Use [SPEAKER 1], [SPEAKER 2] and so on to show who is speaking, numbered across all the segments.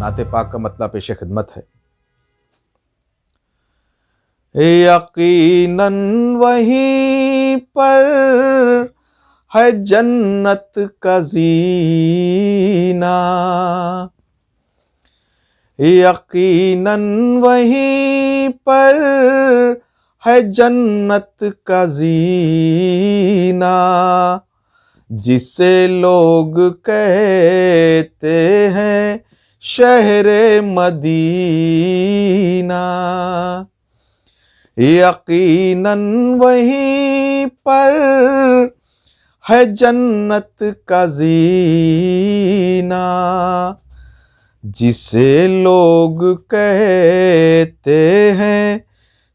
[SPEAKER 1] नाते पाक का मतलब पेश खिदमत है। यकीनन वहीं पर है जन्नत का जीना, यकीनन वहीं पर है जन्नत का जीना, जिसे लोग कहते हैं शहरे मदीना। यकीनन वहीं पर है जन्नत का जीना, जिसे लोग कहते हैं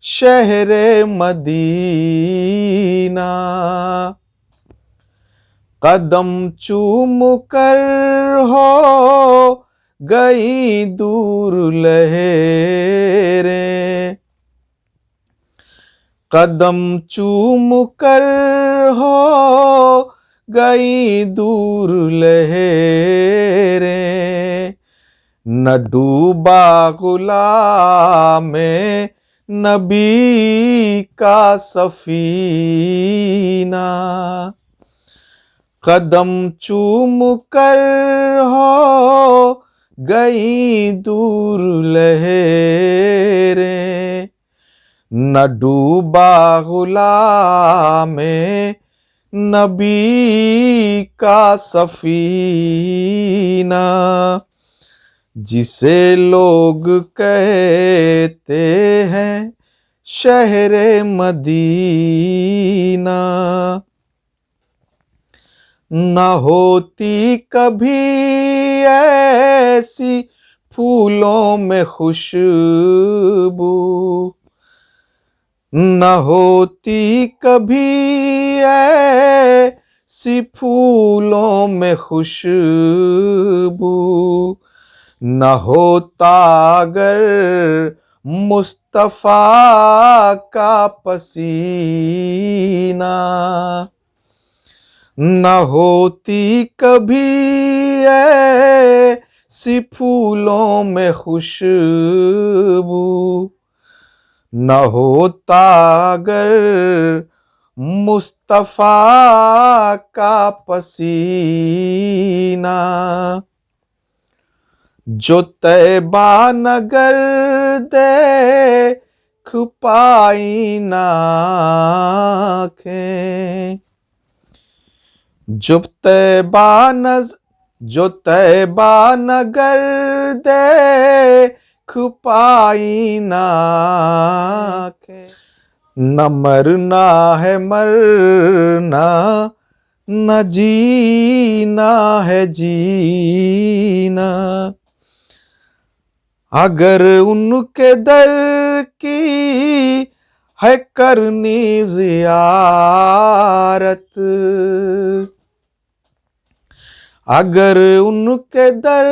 [SPEAKER 1] शहरे मदीना। कदम चूम कर हो गई दूर लहरें, कदम चूम कर हो गई दूर लहरें, न डूबा गुलामे नबी का सफीना। कदम चूम कर हो गई दूर लहरें, न डूबा गुलामे नबी का सफीना, जिसे लोग कहते हैं शहरे मदीना। न होती कभी ऐसी फूलों में खुशबू, न होती कभी ऐसी फूलों में खुशबू, न होता अगर मुस्तफा का पसीना। न होती कभी ऐसी फूलों में खुशबू, न होता अगर मुस्तफा का पसीना। जो तैबा नगर देख पाई ना आँखें, जो तैबा नगर देख पाई ना आँखें, न मरना है मरना, न जीना है जीना। अगर उनके दर की है करनी ज़ियारत, अगर उनके दर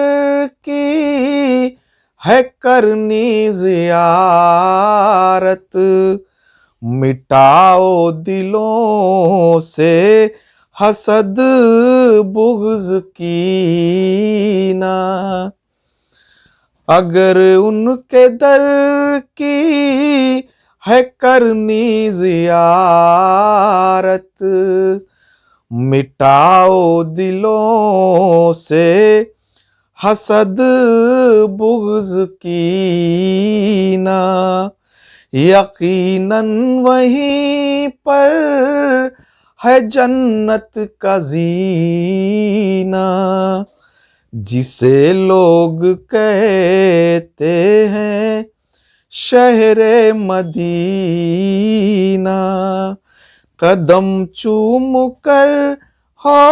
[SPEAKER 1] की है करनी ज़ियारत, मिटाओ दिलों से हसद बुग़्ज़ कीना। अगर उनके दर की है करनी ज़ियारत, मिटाओ दिलों से हसद बुग़्ज़ कीना। यकीनन वहीं पर है जन्नत का जीना, जिसे लोग कहते हैं शहरे मदीना। कदम चूम कर हो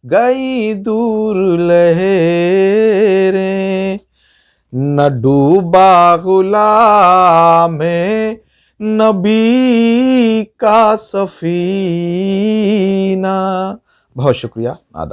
[SPEAKER 1] गई दूर लहरें, न डूबा गुलामे नबी का सफीना। बहुत शुक्रिया। आदाब।